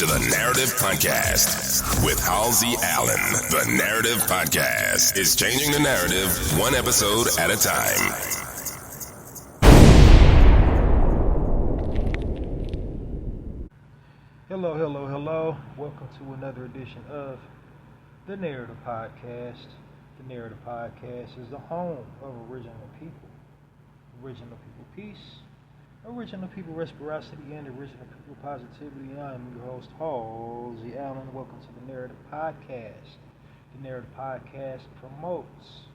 to the Narrative Podcast with Halsey Allen. The Narrative Podcast is changing the narrative one episode at a time. Hello. Welcome to another edition of the Narrative Podcast. The Narrative Podcast is the home of original people peace, original people reciprocity, and original people positivity. I'm your host, Halsey Allen. Welcome to the Narrative Podcast. The Narrative Podcast promotes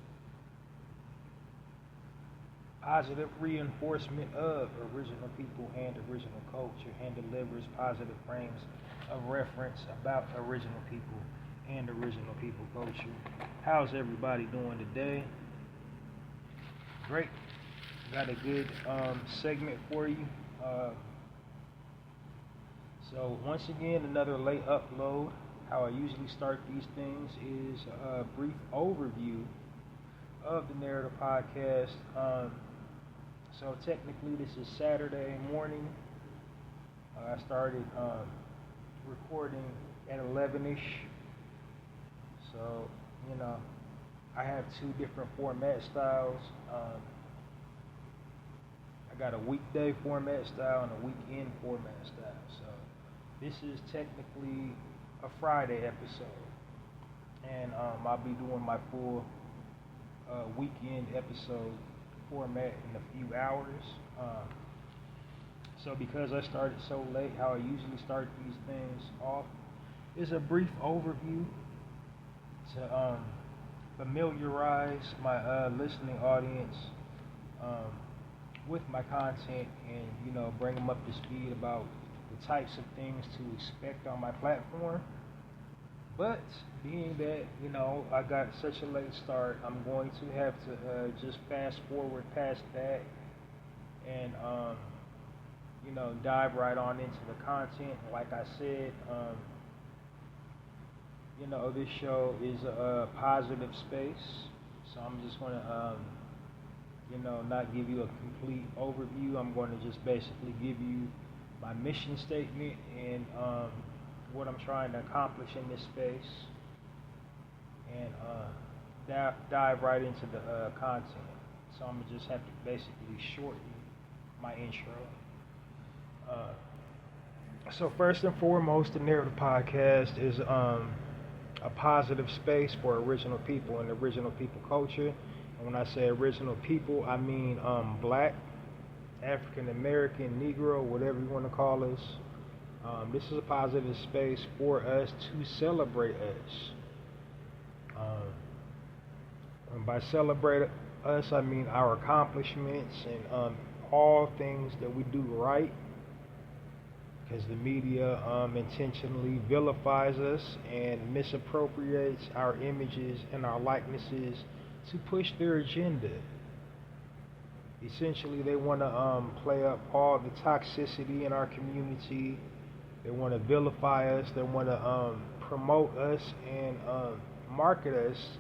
positive reinforcement of original people and original culture, and delivers positive frames of reference about original people and original people culture. How's everybody doing today? Great. Got a good segment for you. So once again, another late upload. How I usually start these things is a brief overview of the Narrative Podcast. So technically this is Saturday morning. I started recording at 11ish. So, I have two different format styles. I got a weekday format style and a weekend format style. So this is technically a Friday episode. And I'll be doing my full weekend episode format in a few hours. So because I started so late, how I usually start these things off is a brief overview to familiarize my listening audience with my content and bring them up to speed about the types of things to expect on my platform. But being that I got such a late start, I'm going to have to just fast forward past that and dive right on into the content. Like I said, this show is a positive space, so I'm just going to not give you a complete overview. I'm going to just basically give you my mission statement and what I'm trying to accomplish in this space, and dive right into the content. So I'm gonna just have to basically shorten my intro. So first and foremost, the Narrative Podcast is a positive space for original people and original people culture. And when I say original people, I mean Black, African American, Negro, whatever you want to call us. This is a positive space for us to celebrate us. And by celebrate us, I mean our accomplishments and all things that we do right. Because the media intentionally vilifies us and misappropriates our images and our likenesses to push their agenda. Essentially, they want to play up all the toxicity in our community. They want to vilify us. They want to promote us and market us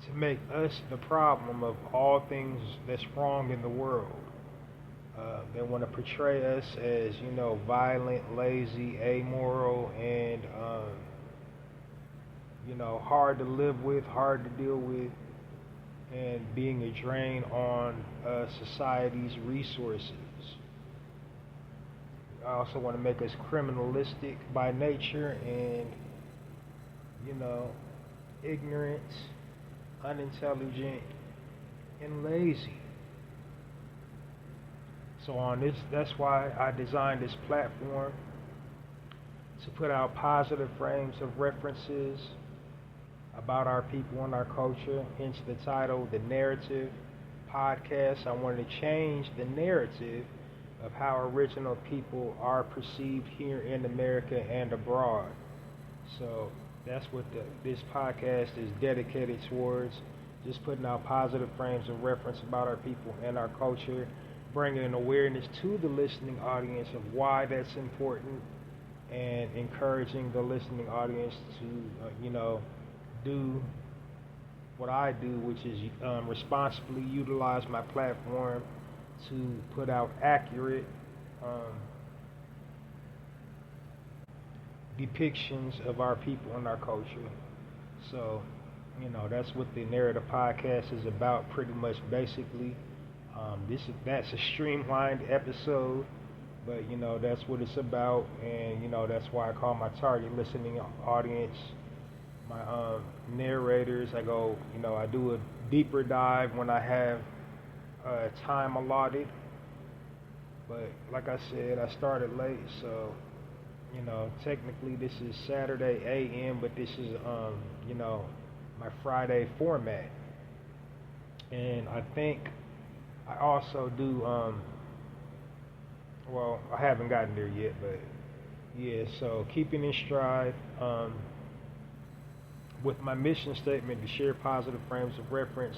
to make us the problem of all things that's wrong in the world. They want to portray us as, violent, lazy, amoral, and, hard to live with, hard to deal with, and being a drain on society's resources. I also want to make us criminalistic by nature and, ignorant, unintelligent, and lazy. So that's why I designed this platform, to put out positive frames of references about our people and our culture. Hence the title, The Narrative Podcast. I wanted to change the narrative of how original people are perceived here in America and abroad. So that's what this podcast is dedicated towards, just putting out positive frames of reference about our people and our culture, bringing an awareness to the listening audience of why that's important, and encouraging the listening audience to, do what I do, which is responsibly utilize my platform to put out accurate depictions of our people and our culture. So, that's what the Narrator podcast is about, pretty much, basically. That's a streamlined episode, but that's what it's about, and that's why I call my target listening audience my narrators. I do a deeper dive when I have time allotted. But like I said, I started late, so technically this is Saturday AM, but this is my Friday format. And I think I also do well, I haven't gotten there yet, but yeah, so keeping in stride with my mission statement to share positive frames of reference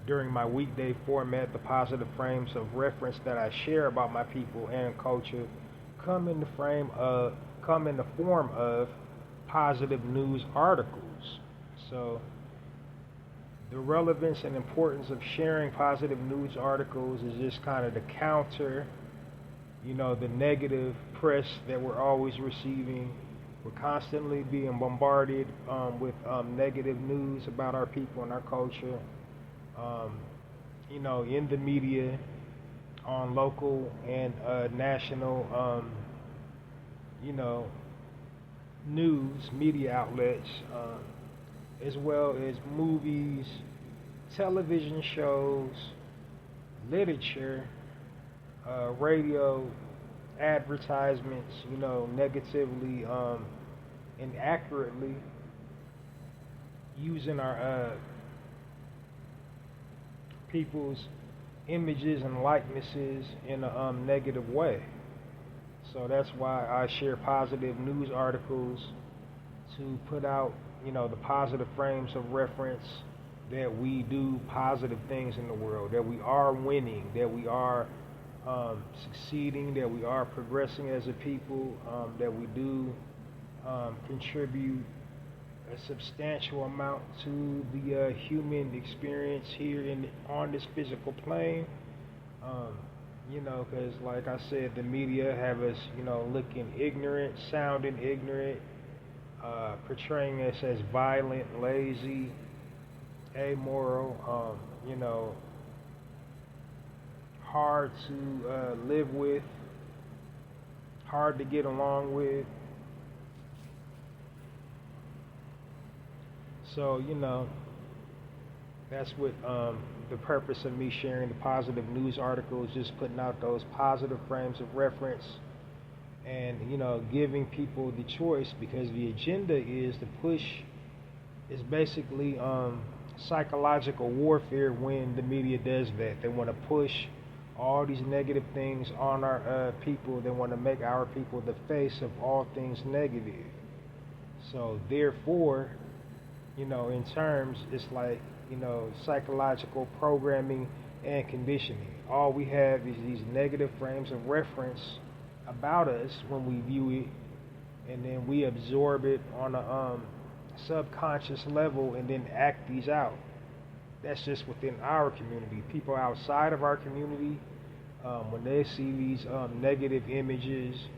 during my weekday format. The positive frames of reference that I share about my people and culture come in the form of positive news articles. So the relevance and importance of sharing positive news articles is just kind of the counter, the negative press that we're always receiving. We're constantly being bombarded with negative news about our people and our culture, in the media, on local and national, news, media outlets, as well as movies, television shows, literature, radio, advertisements, negatively and accurately using our people's images and likenesses in a negative way. So that's why I share positive news articles to put out, the positive frames of reference that we do positive things in the world, that we are winning, that we are succeeding, that we are progressing as a people, that we do contribute a substantial amount to the human experience here on this physical plane. Because like I said, the media have us, looking ignorant, sounding ignorant, portraying us as violent, lazy, amoral, hard to live with, hard to get along with. So, that's what the purpose of me sharing the positive news articles, just putting out those positive frames of reference and, giving people the choice, because the agenda is to push, is basically psychological warfare when the media does that. They want to push all these negative things on our people. They want to make our people the face of all things negative. So therefore, in terms, it's like, psychological programming and conditioning. All we have is these negative frames of reference about us when we view it, and then we absorb it on a subconscious level and then act these out. That's just within our community. People outside of our community, when they see these negative images,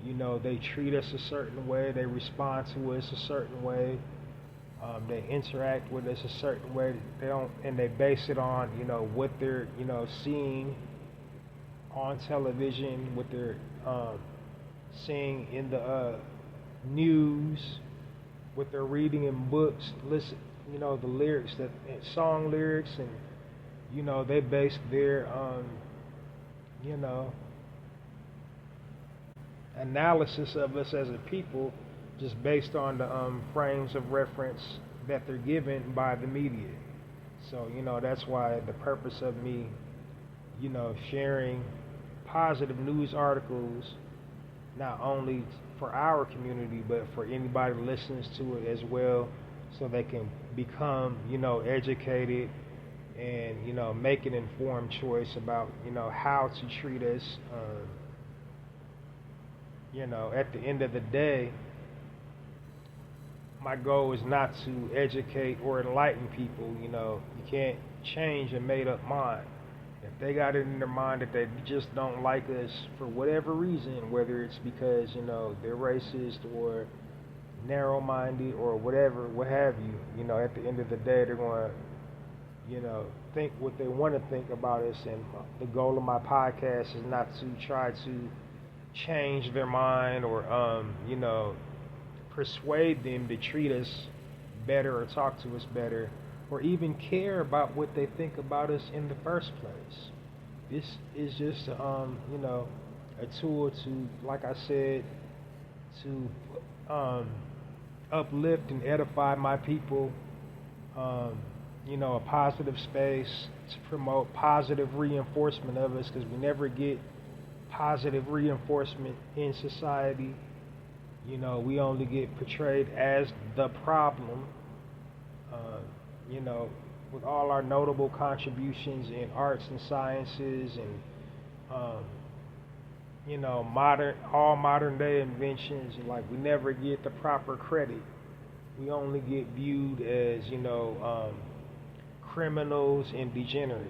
they treat us a certain way, they respond to us a certain way. They interact with us a certain way. They base it on, what they're, seeing on television, what they're seeing in the news, what they're reading in books, listen, the lyrics, song lyrics, and, they base their, analysis of us as a people just based on the frames of reference that they're given by the media. So, that's why the purpose of me, sharing positive news articles, not only for our community, but for anybody who listens to it as well, so they can become, educated and, make an informed choice about, how to treat us. At the end of the day, my goal is not to educate or enlighten people. You can't change a made-up mind. If they got it in their mind that they just don't like us for whatever reason, whether it's because, they're racist or, narrow-minded or whatever, what have you. You know, at the end of the day, they're going to, you know, think what they want to think about us. And the goal of my podcast is not to try to change their mind or, you know, persuade them to treat us better or talk to us better or even care about what they think about us in the first place. This is just, you know, a tool to, like I said, to uplift and edify my people, you know, a positive space to promote positive reinforcement of us, because we never get positive reinforcement in society. You know, we only get portrayed as the problem. You know, with all our notable contributions in arts and sciences and you know, all modern day inventions, and like we never get the proper credit. We only get viewed as, you know, criminals and degenerates.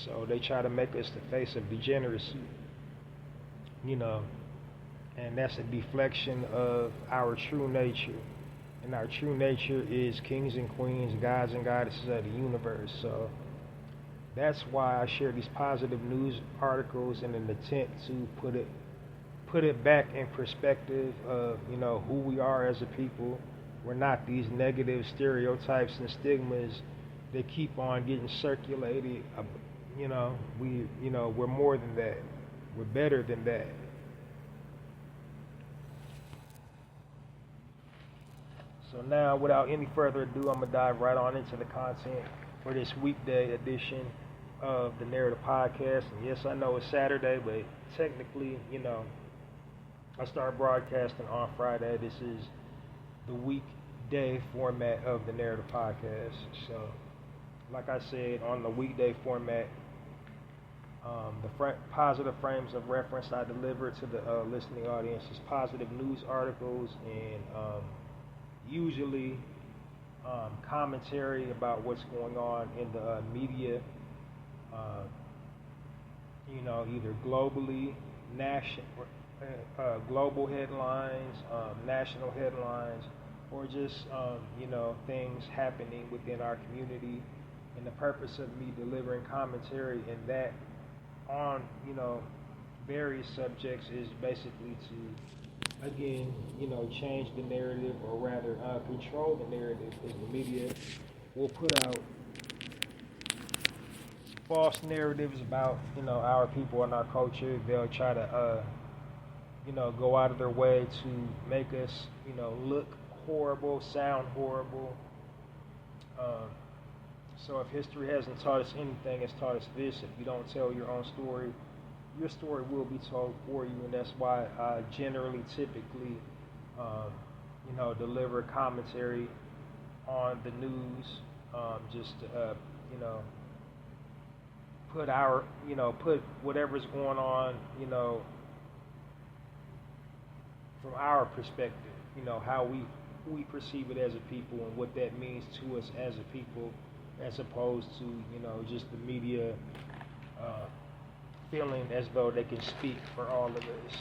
So they try to make us the face of degeneracy, you know, and that's a deflection of our true nature. And our true nature is kings and queens, gods and goddesses of the universe. So that's why I share these positive news articles in an attempt to put it back in perspective of, you know, who we are as a people. We're not these negative stereotypes and stigmas that keep on getting circulated. You know, we're more than that. We're better than that. So now, without any further ado, I'm going to dive right on into the content for this weekday edition of the Narrator Podcast. And yes, I know it's Saturday, but technically, you know, I start broadcasting on Friday. This is the weekday format of the Narrator Podcast. So, like I said, on the weekday format, the positive frames of reference I deliver to the listening audience is positive news articles and usually commentary about what's going on in the media, you know, either globally, global headlines, national headlines, or just, you know, things happening within our community. And the purpose of me delivering commentary in that on, you know, various subjects is basically to, again, you know, change the narrative, or rather control the narrative, because the media will put out false narratives about, you know, our people and our culture. They'll try to, you know, go out of their way to make us, you know, look horrible, sound horrible. So if history hasn't taught us anything, it's taught us this: if you don't tell your own story, your story will be told for you. And that's why I generally, typically, you know, deliver commentary on the news, just to, you know, put whatever's going on, you know, from our perspective, you know, how we perceive it as a people and what that means to us as a people, as opposed to, you know, just the media feeling as though they can speak for all of this.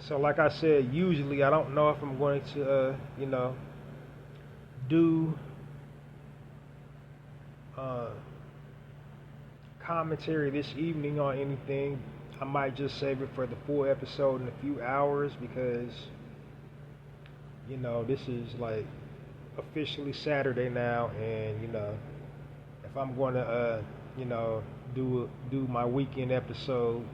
So like I said, usually I don't know if I'm going to, you know, do commentary this evening on anything. I might just save it for the full episode in a few hours, because, you know, this is like officially Saturday now, and, you know, if I'm going to, you know, do my weekend episode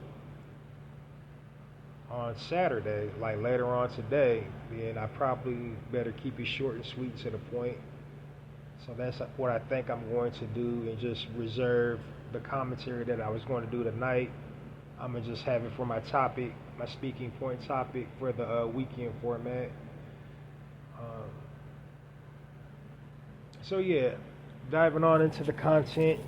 on Saturday, like later on today, then I probably better keep it short and sweet to the point. So that's what I think I'm going to do, and just reserve the commentary that I was going to do tonight. I'm going to just have it for my topic, my speaking point topic for the weekend format. So yeah, diving on into the content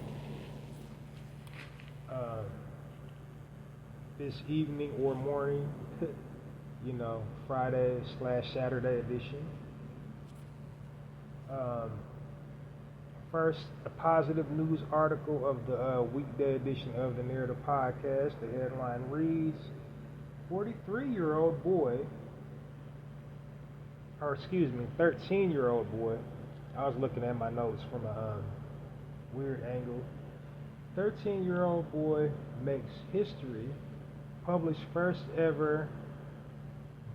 this evening or morning, you know, Friday/Saturday edition. First, a positive news article of the weekday edition of the Narrator podcast. The headline reads, 13-year-old boy. I was looking at my notes from a weird angle. 13-year-old boy makes history, published first ever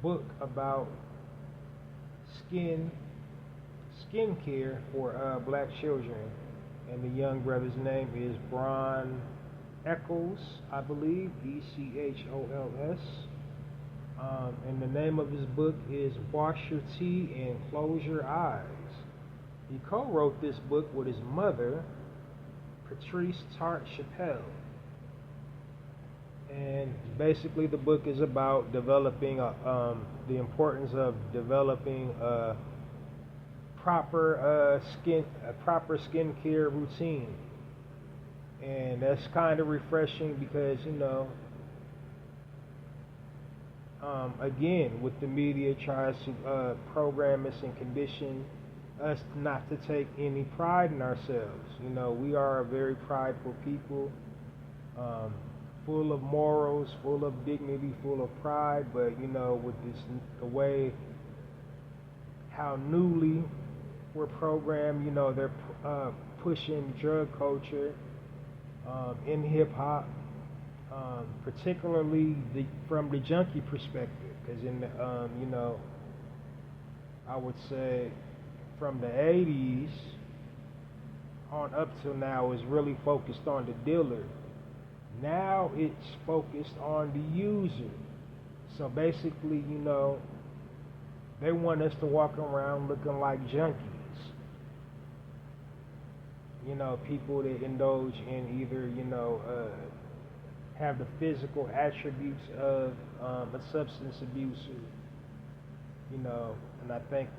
book about skincare for black children, and the young brother's name is Bron Eccles, I believe, Echols. And the name of his book is Wash Your Tea and Close Your Eyes. He co-wrote this book with his mother, Patrice Tart-Chappelle. And basically the book is about developing the importance of developing a proper skincare routine. And that's kind of refreshing because, again, with the media tries to program us and condition us not to take any pride in ourselves. We are a very prideful people, full of morals, full of dignity, full of pride, but with the way how newly we're programmed, they're pushing drug culture in hip hop, particularly from the junkie perspective, because I would say from the 80s on up till now is really focused on the dealer. Now it's focused on the user. So basically, they want us to walk around looking like junkies. People that indulge in either, have the physical attributes of a substance abuser, and I think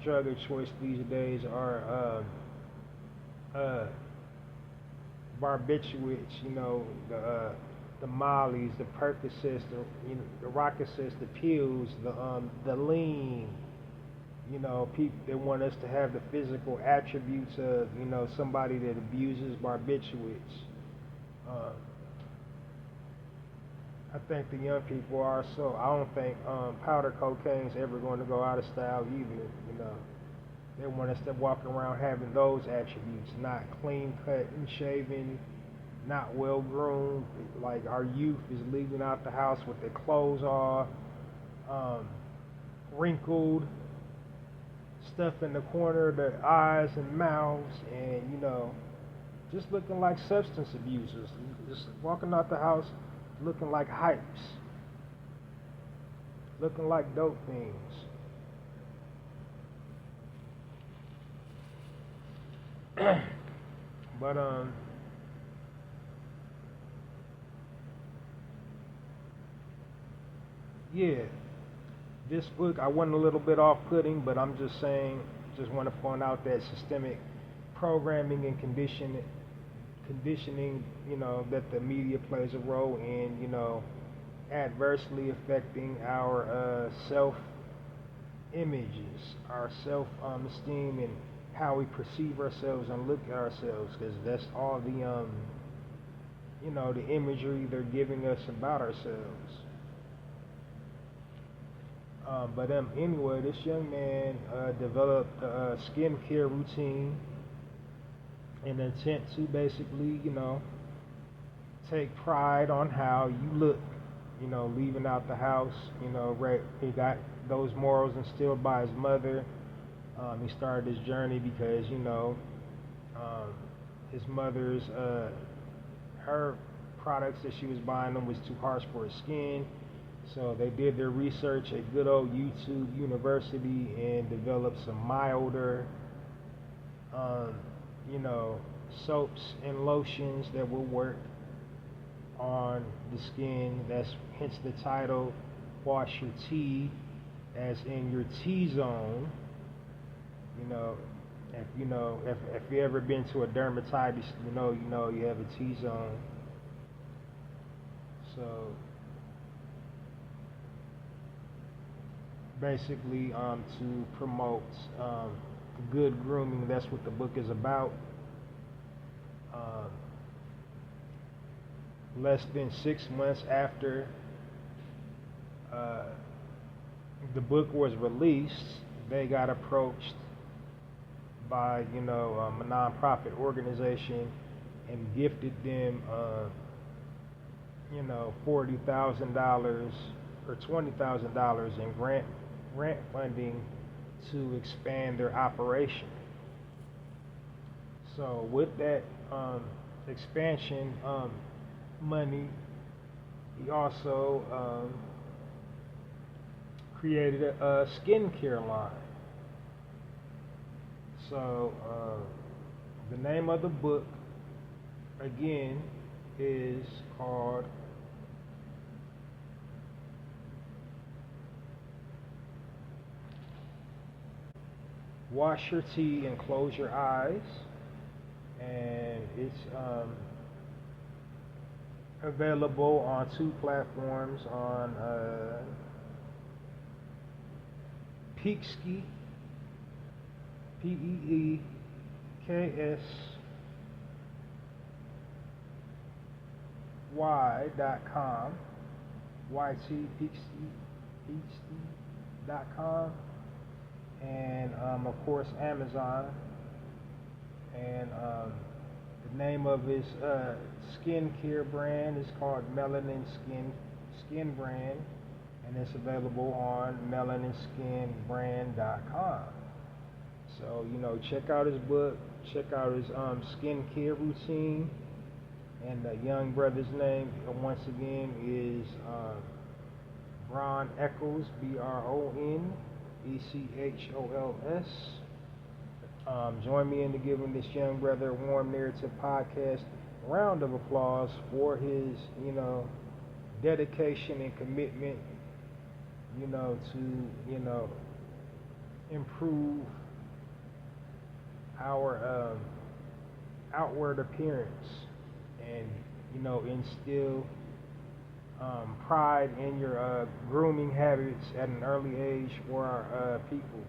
drug of choice these days are barbiturates, the mollies, the Percocets, the Rockets, the pills, the lean. People, they want us to have the physical attributes of, somebody that abuses barbiturates. I think the young people are so. I don't think powder cocaine's ever going to go out of style either. They want us to walk around having those attributes, not clean cut and shaven, not well groomed. Like our youth is leaving out the house with their clothes off, wrinkled, stuff in the corner of their eyes and mouths, and just looking like substance abusers, just walking out the house looking like hypes, looking like dope fiends. But yeah, this book, I went a little bit off-putting, but I'm just saying, just want to point out that systemic programming and conditioning, that the media plays a role in, adversely affecting our self-images, our self-esteem, and how we perceive ourselves and look at ourselves, because that's all the, the imagery they're giving us about ourselves. But anyway, this young man developed a skincare routine in an intent to basically, take pride on how you look, leaving out the house, he got those morals instilled by his mother. He started his journey because, his mother's, her products that she was buying them was too harsh for his skin. So they did their research at good old YouTube University and developed some milder, soaps and lotions that will work on the skin. That's hence the title, Wash Your Tea, as in your T-zone. If you ever been to a dermatologist, you have a T-zone. So basically, to promote good grooming, that's what the book is about. Um, less than 6 months after uh, the book was released, they got approached by a nonprofit organization and gifted them $40,000 or $20,000 in grant funding to expand their operation. So with that expansion money, he also created a skincare line. So the name of the book again is called Wash Your Tea and Close Your Eyes, and it's available on 2 platforms, on Peekski, PEEKSY.com, Peekski.com, and of course Amazon. And the name of his skincare brand is called Melanin Skin Brand, and it's available on melaninskinbrand.com. So check out his book, check out his skincare routine. And the young brother's name once again is Bron Eccles, BRONECHOLS. Join me in giving this young brother a warm narrative podcast round of applause for his, dedication and commitment, to, improve our outward appearance and, instill pride in your grooming habits at an early age for our people.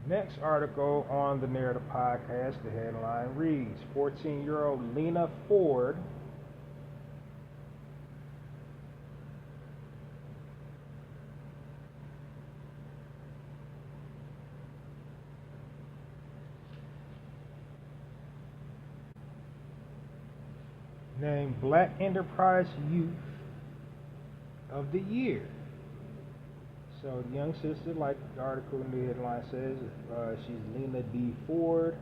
Next article on the Narrator podcast, the headline reads, 14-year-old Lena Ford named Black Enterprise Youth of the Year. So the young sister, like the article in the headline says, she's Lena D. Ford.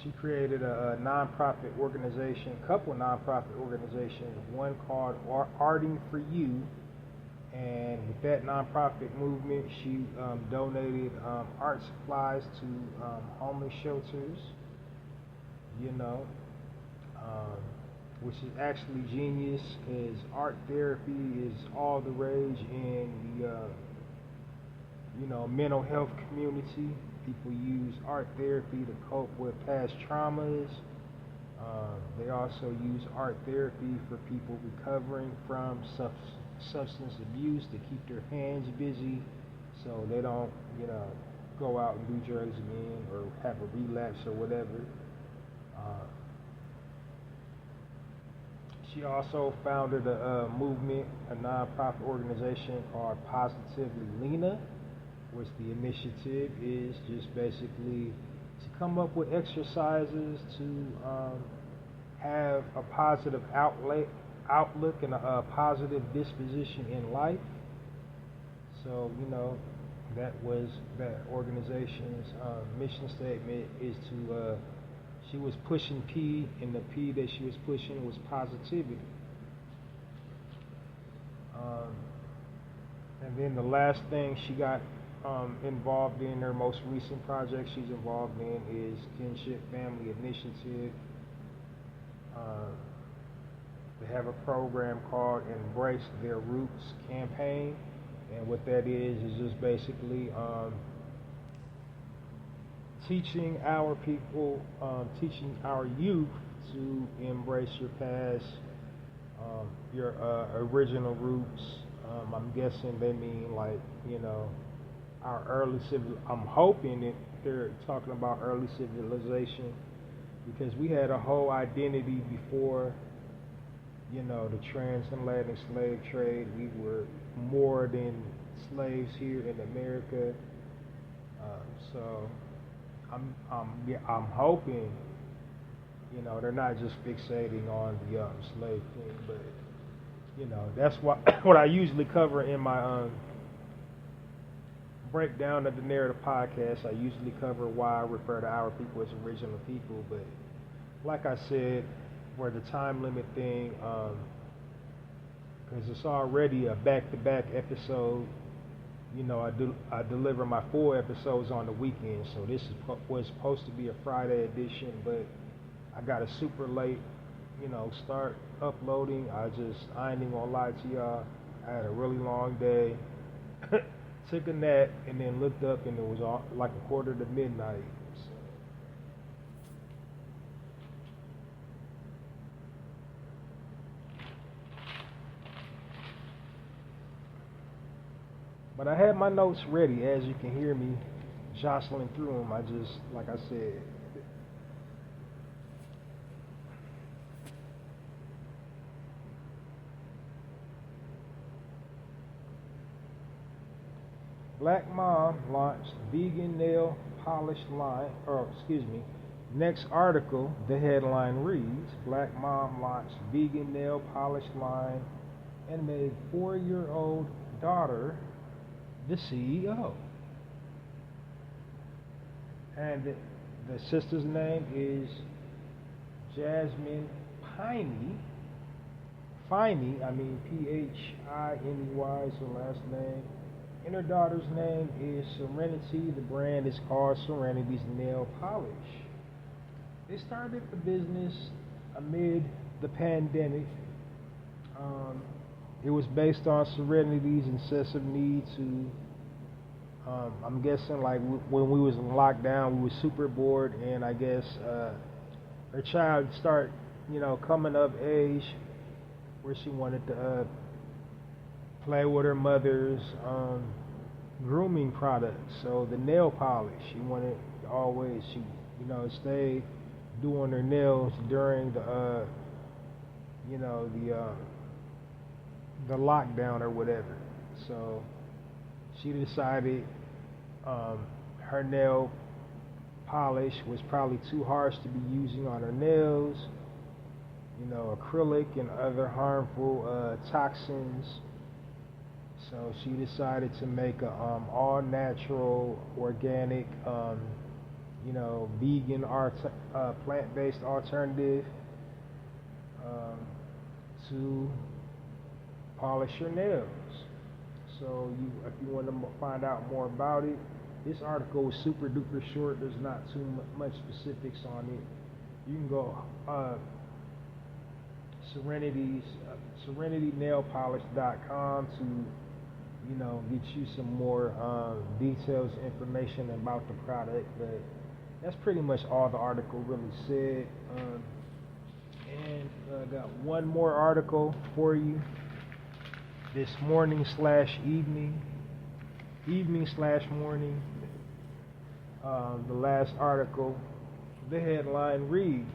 She created a nonprofit organization, couple nonprofit organizations, one called Arting for You. And with that nonprofit movement, she donated art supplies to homeless shelters, which is actually genius, because art therapy is all the rage in the mental health community. People use art therapy to cope with past traumas. They also use art therapy for people recovering from substance abuse to keep their hands busy so they don't go out and do drugs again or have a relapse or whatever. She also founded a movement, a nonprofit organization called Positively Lena, which the initiative is just basically to come up with exercises to have a positive outlook and a positive disposition in life. So, that organization's mission statement is to she was pushing P, and the P that she was pushing was positivity. And then the last thing she got involved in, her most recent project she's involved in, is Kinship Family Initiative. They have a program called Embrace Their Roots campaign, and what that is just basically teaching our people, teaching our youth to embrace your past, your original roots. I'm guessing they mean like, our early civil. I'm hoping that they're talking about early civilization because we had a whole identity before, the transatlantic slave trade. We were more than slaves here in America. So I'm hoping, they're not just fixating on the slave thing, but that's what I usually cover in my breakdown of the narrative podcast. I usually cover why I refer to our people as original people, but like I said, for the time limit thing, because it's already a back-to-back episode. I deliver my full episodes on the weekend, so this was supposed to be a Friday edition, but I got a super late, start uploading. I ain't even gonna lie to y'all. I had a really long day. Took a nap and then looked up and it was like a quarter to midnight. So. But I had my notes ready, as you can hear me jostling through them. Like I said, Black Mom launched vegan nail polish line, next article, the headline reads, Black Mom launched vegan nail polish line and made 4-year-old daughter the CEO. And the sister's name is Jasmine Piney. Piney, Piney is her last name. And her daughter's name is Serenity. The brand is called Serenity's Nail Polish. They started the business amid the pandemic. It was based on Serenity's incessant need to, I'm guessing like when we was in lockdown, we was super bored, and I guess her child start, coming of age where she wanted to play with her mother's grooming products. So the nail polish, she wanted always, stay doing her nails during the lockdown or whatever. So she decided her nail polish was probably too harsh to be using on her nails. Acrylic and other harmful toxins. So she decided to make a all natural, organic, vegan, plant-based alternative to polish your nails. So if you want to find out more about it, this article is super duper short. There's not too much specifics on it. You can go serenynailpolish.com to get you some more details, information about the product. But that's pretty much all the article really said. And I got one more article for you this morning / evening, evening / morning. The last article, the headline reads,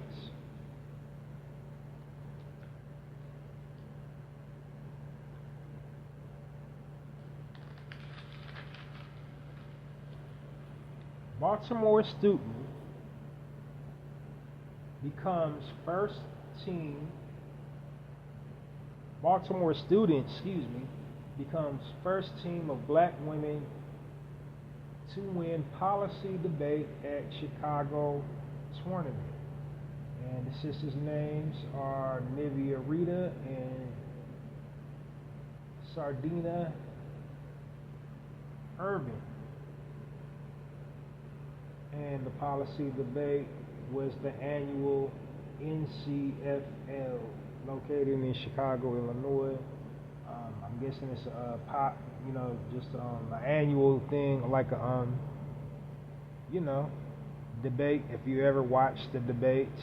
Baltimore student becomes first team. Baltimore student, becomes first team of black women to win policy debate at Chicago tournament. And the sisters' names are Nivea Rita and Sardina Urban. And the policy debate was the annual NCFL located in Chicago, Illinois. I'm guessing it's just an annual thing, like a debate. If you ever watched the debates,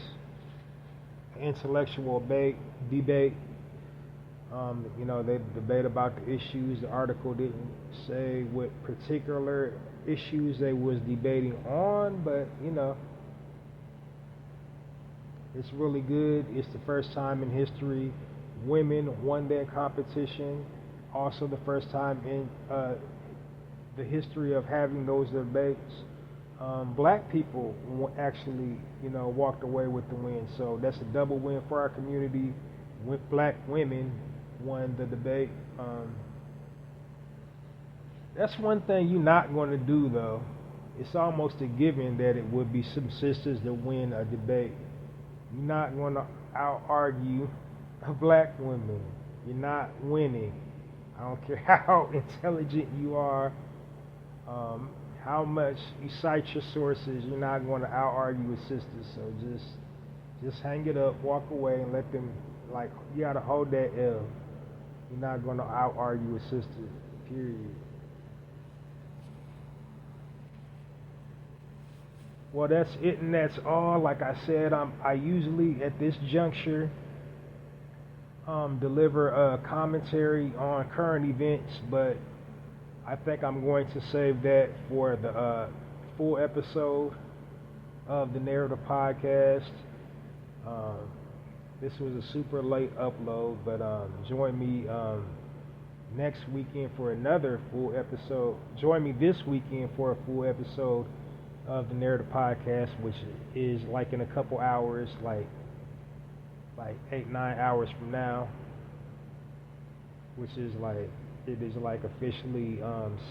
intellectual debate, they debate about the issues. The article didn't say what particular issues they was debating on, but it's really good. It's the first time in history women won that competition. Also the first time in the history of having those debates, black people actually, walked away with the win. So that's a double win for our community. Black women won the debate. That's one thing you're not going to do, though. It's almost a given that it would be some sisters that win a debate. You're not going to out-argue black women. You're not winning. I don't care how intelligent you are, how much you cite your sources, you're not going to out-argue with sisters. So just hang it up, walk away, and let them, you got to hold that L. You're not going to out-argue with sisters, period. Well, that's it and that's all. Like I said, I usually, at this juncture, deliver a commentary on current events, but I think I'm going to save that for the full episode of the Narrator podcast. This was a super late upload, but join me next weekend for another full episode. Join me this weekend for a full episode of the Narrator podcast, which is in a couple hours, like 8-9 hours from now, which is it is officially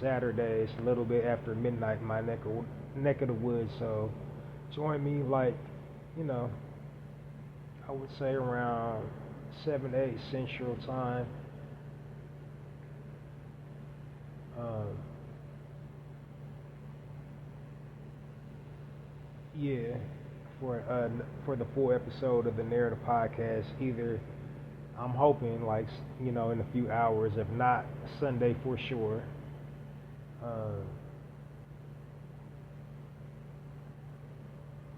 Saturday. It's a little bit after midnight in my neck of the woods. So join me I would say around 7-8 Central Time. For the full episode of the Narrative podcast, either I'm hoping in a few hours, if not Sunday for sure.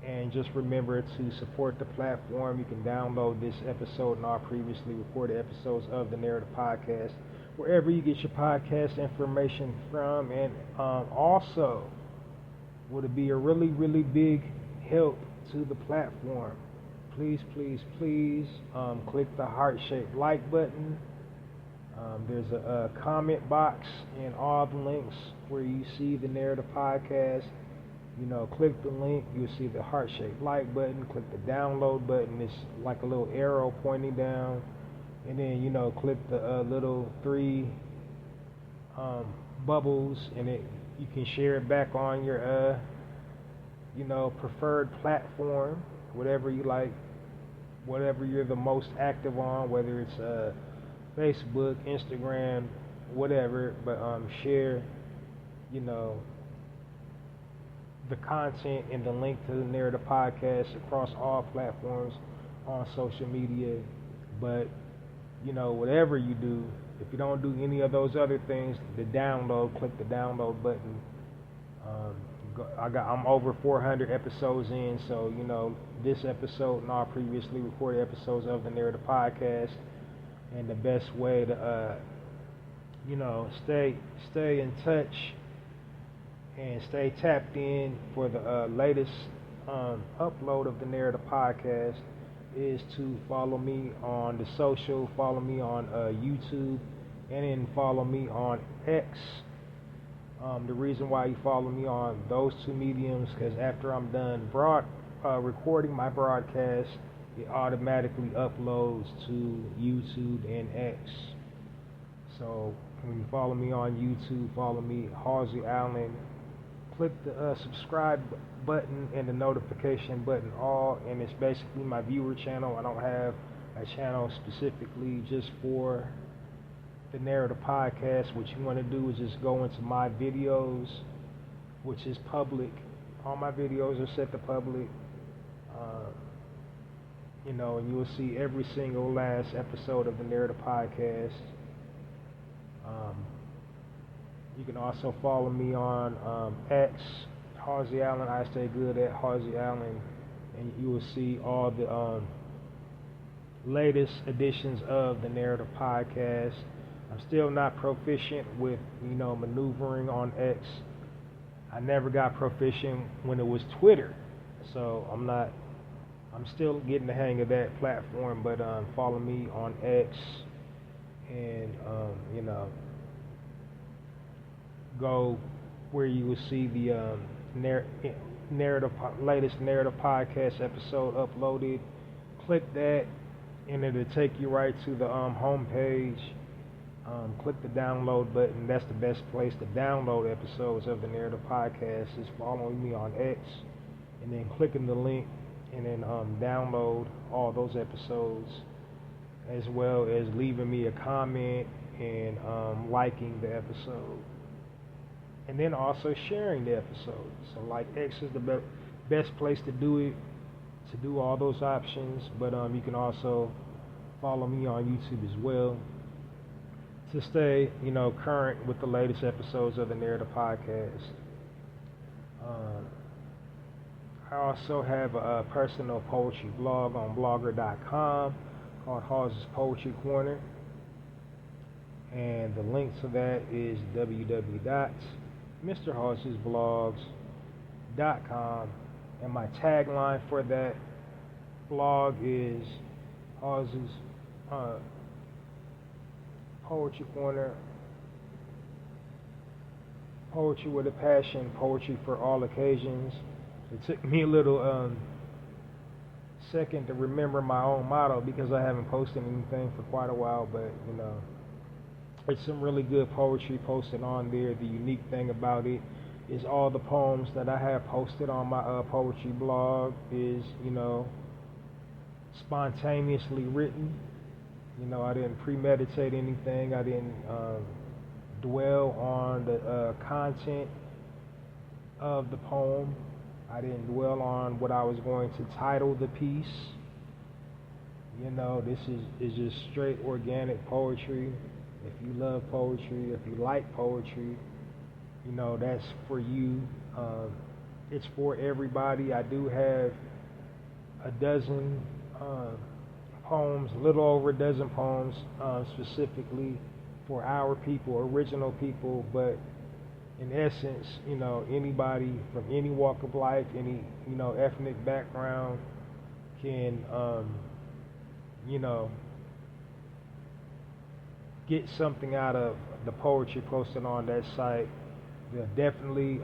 And just remember to support the platform. You can download this episode and all previously recorded episodes of the Narrative podcast wherever you get your podcast information from. And also, would it be a really, really big help to the platform? Please, please, please click the heart-shaped like button. There's a comment box in all the links where you see the Narrative podcast. Click the link, you'll see the heart-shaped like button. Click the download button. It's like a little arrow pointing down. And then, click the little 3 bubbles, and you can share it back on your, preferred platform, whatever you like, whatever you're the most active on, whether it's Facebook, Instagram, whatever. But share, the content and the link to the Narrative podcast across all platforms on social media. But whatever you do, if you don't do any of those other things, click the download button. I'm over 400 episodes in, so this episode and all previously recorded episodes of the Narrative podcast, and the best way to stay in touch and stay tapped in for the latest upload of the Narrative podcast is to follow me on the social, follow me on YouTube, and then follow me on X. The reason why you follow me on those two mediums, because after I'm done recording my broadcast, it automatically uploads to YouTube and X. So when you follow me on YouTube, follow me, Halsey Allen. Click the subscribe button and the notification button all, and it's basically my viewer channel. I don't have a channel specifically just for the Narrative podcast. What you want to do is just go into my videos, which is public. All my videos are set to public, and you will see every single last episode of the Narrative podcast. You can also follow me on X, Halsey Allen, I Stay Good at Halsey Allen, and you will see all the latest editions of the Narrative Podcast. I'm still not proficient with, maneuvering on X. I never got proficient when it was Twitter, so I'm still getting the hang of that platform, but follow me on X and, go where you will see the latest narrative podcast episode uploaded. Click that, and it'll take you right to the home page. Click the download button. That's the best place to download episodes of the Narrative Podcast, is following me on X, and then clicking the link, and then download all those episodes, as well as leaving me a comment and liking the episode, and then also sharing the episode. So like X is the best place to do it, to do all those options, but you can also follow me on YouTube as well to stay, current with the latest episodes of the Narrative Podcast. I also have a personal poetry blog on blogger.com called Hallzies Poetry Corner, and the link to that is www.mrhallziesblogs.com, and my tagline for that blog is Hallzies Poetry Corner, poetry with a passion, poetry for all occasions. It took me a little second to remember my own motto, because I haven't posted anything for quite a while, but it's some really good poetry posted on there. The unique thing about it is all the poems that I have posted on my poetry blog is, spontaneously written. I didn't premeditate anything. I didn't dwell on the content of the poem. I didn't dwell on what I was going to title the piece. This is just straight organic poetry. If you love poetry, if you like poetry, that's for you. It's for everybody. I do have a dozen poems, a little over a dozen poems, specifically for our people, original people, but in essence, anybody from any walk of life, any, ethnic background can, get something out of the poetry posted on that site. They're definitely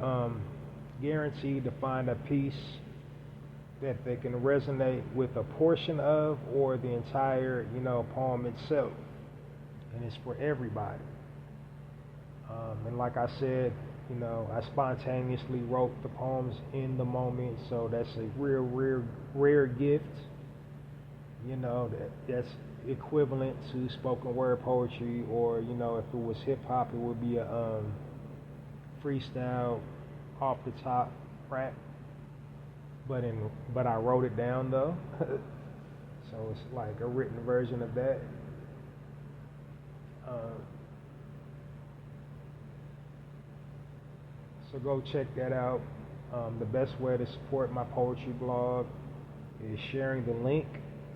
guaranteed to find a piece that they can resonate with a portion of, or the entire, poem itself. And it's for everybody. And like I said, I spontaneously wrote the poems in the moment, so that's a real, rare gift. That's equivalent to spoken word poetry, or, if it was hip hop, it would be a freestyle, off the top rap. But I wrote it down though, so it's like a written version of that. So go check that out. The best way to support my poetry blog is sharing the link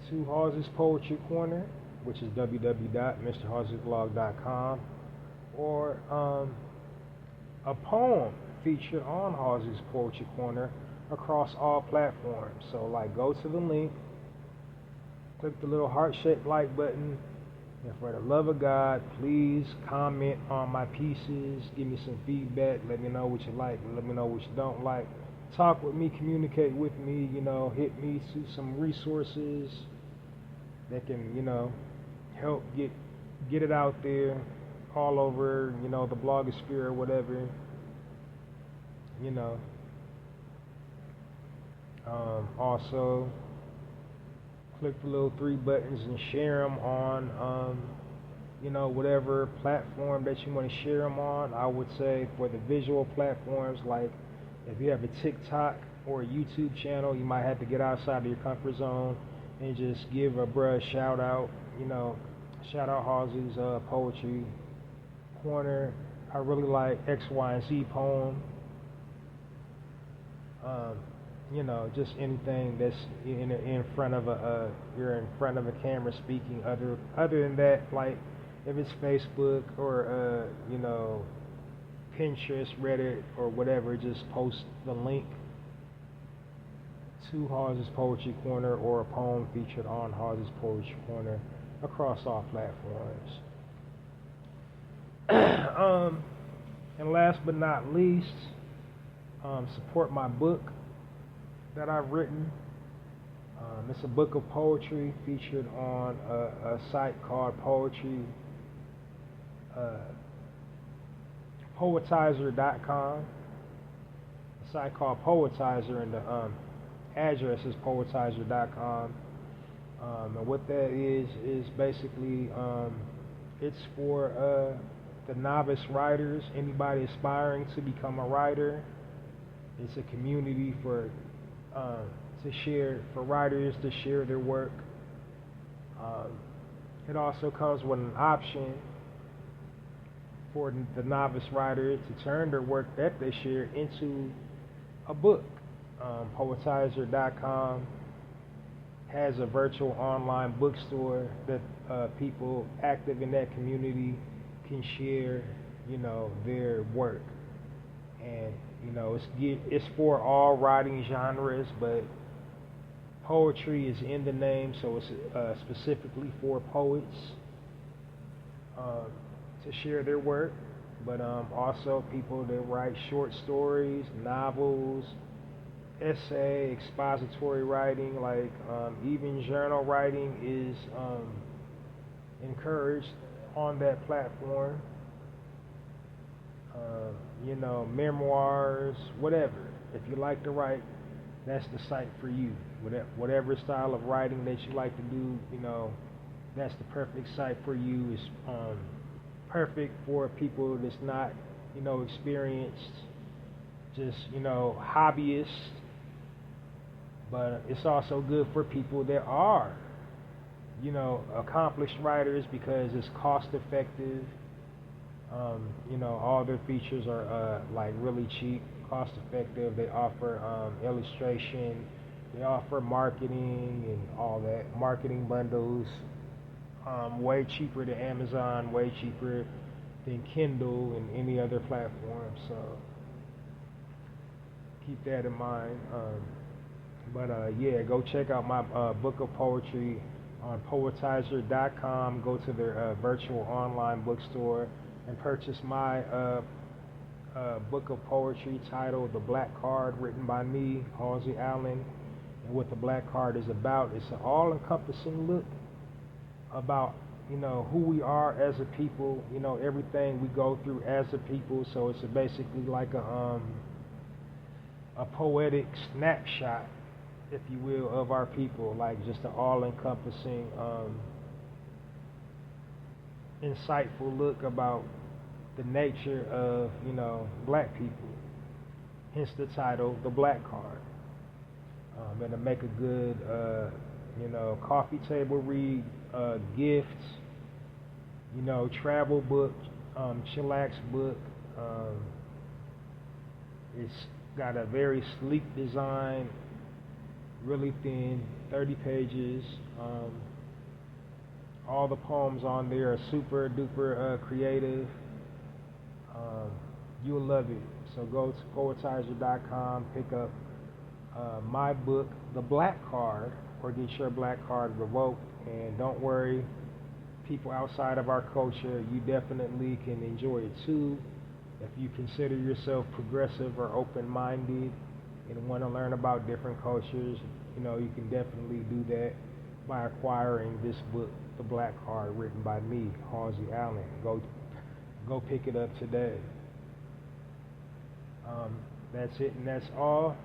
to Hallzies Poetry Corner, which is www.mrhallziesblog.com, or a poem featured on Hallzies Poetry Corner across all platforms. So go to the link, click the little heart-shaped like button, and for the love of God, please comment on my pieces, give me some feedback, let me know what you like, let me know what you don't like. Talk with me, communicate with me, hit me to some resources that can, help get it out there all over, the blogosphere or whatever, Also, click the little three buttons and share them on, whatever platform that you want to share them on. I would say for the visual platforms, like if you have a TikTok or a YouTube channel, you might have to get outside of your comfort zone and just give a bruh a shout out. Shout out Hallzies Poetry Corner. I really like X, Y, and Z poem. You know, just anything that's in front of you're in front of a camera speaking. Other than that, like if it's Facebook or you know, Pinterest, Reddit, or whatever, just post the link to Hallzies Poetry Corner or a poem featured on Hallzies Poetry Corner across all platforms. And last but not least, support my book that I've written. It's a book of poetry featured on a site called poetizer.com. A site called Poetizer, and the address is poetizer.com. And what that is basically it's for the novice writers, anybody aspiring to become a writer. It's a community for writers to share their work. It also comes with an option for the novice writer to turn their work that they share into a book. Poetizer.com has a virtual online bookstore that people active in that community can share, you know, their work. And you know, it's for all writing genres, but poetry is in the name, so it's specifically for poets to share their work. But also people that write short stories, novels, essay, expository writing, like even journal writing is encouraged on that platform. You know, memoirs, whatever. If you like to write, that's the site for you. Whatever style of writing that you like to do, you know, that's the perfect site for you. It's perfect for people that's not, you know, experienced, just, you know, hobbyists. But it's also good for people that are, you know, accomplished writers, because it's cost effective. You know, all their features are like really cheap, cost effective. They offer illustration, they offer marketing and all that, marketing bundles, way cheaper than Amazon, way cheaper than Kindle and any other platform. So keep that in mind. But yeah, go check out my book of poetry on poetizer.com. Go to their virtual online bookstore and purchase my book of poetry titled The Black Card, written by me, Halsey Allen. And what The Black Card is about, it's an all-encompassing look about, you know, who we are as a people, you know, everything we go through as a people. So it's basically like a poetic snapshot, if you will, of our people, like just an all-encompassing insightful look about the nature of, you know, black people. Hence the title, The Black Card. And to make a good, you know, coffee table read, gift, you know, travel book, chillax book. It's got a very sleek design, really thin, 30 pages. All the poems on there are super duper creative. You'll love it. So go to poetizer.com, pick up my book, The Black Card, or get your black card revoked. And don't worry, people outside of our culture, you definitely can enjoy it too. If you consider yourself progressive or open-minded and want to learn about different cultures, you know, you can definitely do that by acquiring this book, The Black Card, written by me, Halsey Allen. Go pick it up today. That's it, and that's all.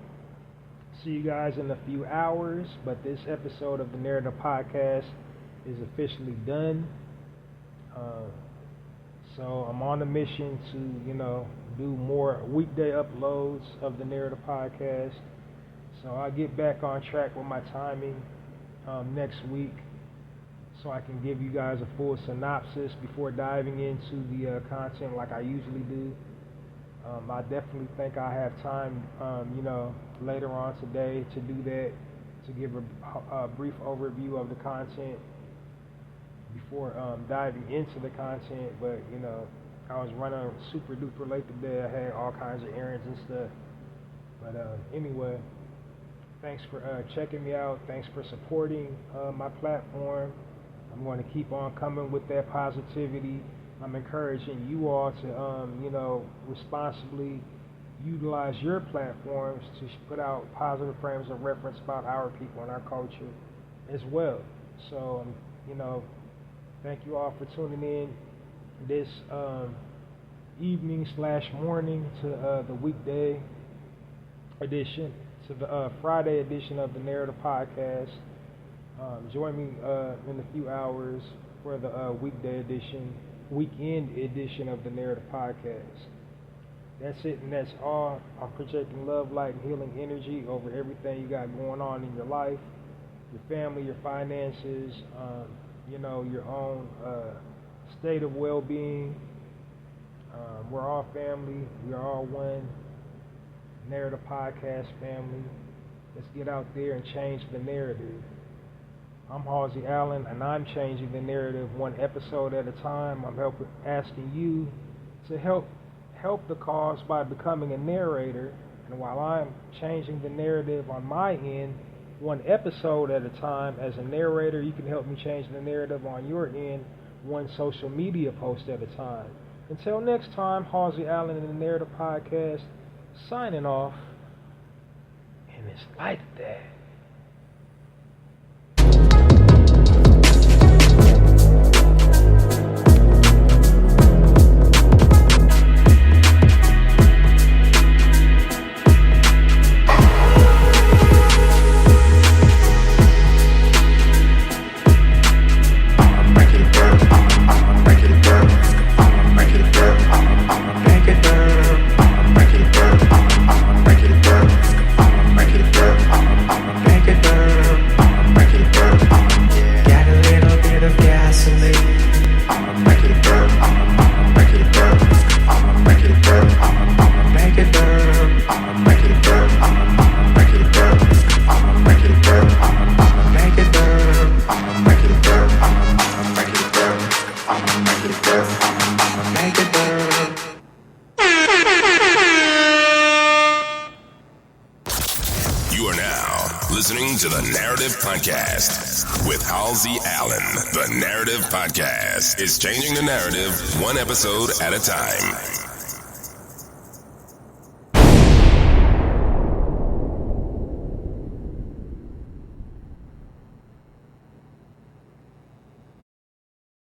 See you guys in a few hours, but this episode of the Narrator Podcast is officially done. So I'm on a mission to, you know, do more weekday uploads of the Narrator Podcast. So I'll get back on track with my timing next week, so I can give you guys a full synopsis before diving into the content like I usually do. I definitely think I have time, later on today to do that, to give a brief overview of the content before diving into the content. But I was running super duper late today. I had all kinds of errands and stuff. But anyway, thanks for checking me out. Thanks for supporting my platform. I'm going to keep on coming with that positivity. I'm encouraging you all to, responsibly utilize your platforms to put out positive frames of reference about our people and our culture as well. So, thank you all for tuning in this evening/morning to the weekday edition, to the Friday edition of the Narrative Podcast. Join me in a few hours for the weekend edition of the Narrative Podcast. That's it, and that's all. I'm projecting love, light, and healing energy over everything you got going on in your life, your family, your finances, your own state of well-being. We're all family. We are all one. Narrative Podcast family. Let's get out there and change the narrative. I'm Halsey Allen, and I'm changing the narrative one episode at a time. I'm asking you to help the cause by becoming a narrator. And while I'm changing the narrative on my end, one episode at a time as a narrator, you can help me change the narrative on your end, one social media post at a time. Until next time, Halsey Allen in the Narrative Podcast, signing off. And it's like that. Listening to the Narrative Podcast with Halsey Allen. The Narrative Podcast is changing the narrative one episode at a time.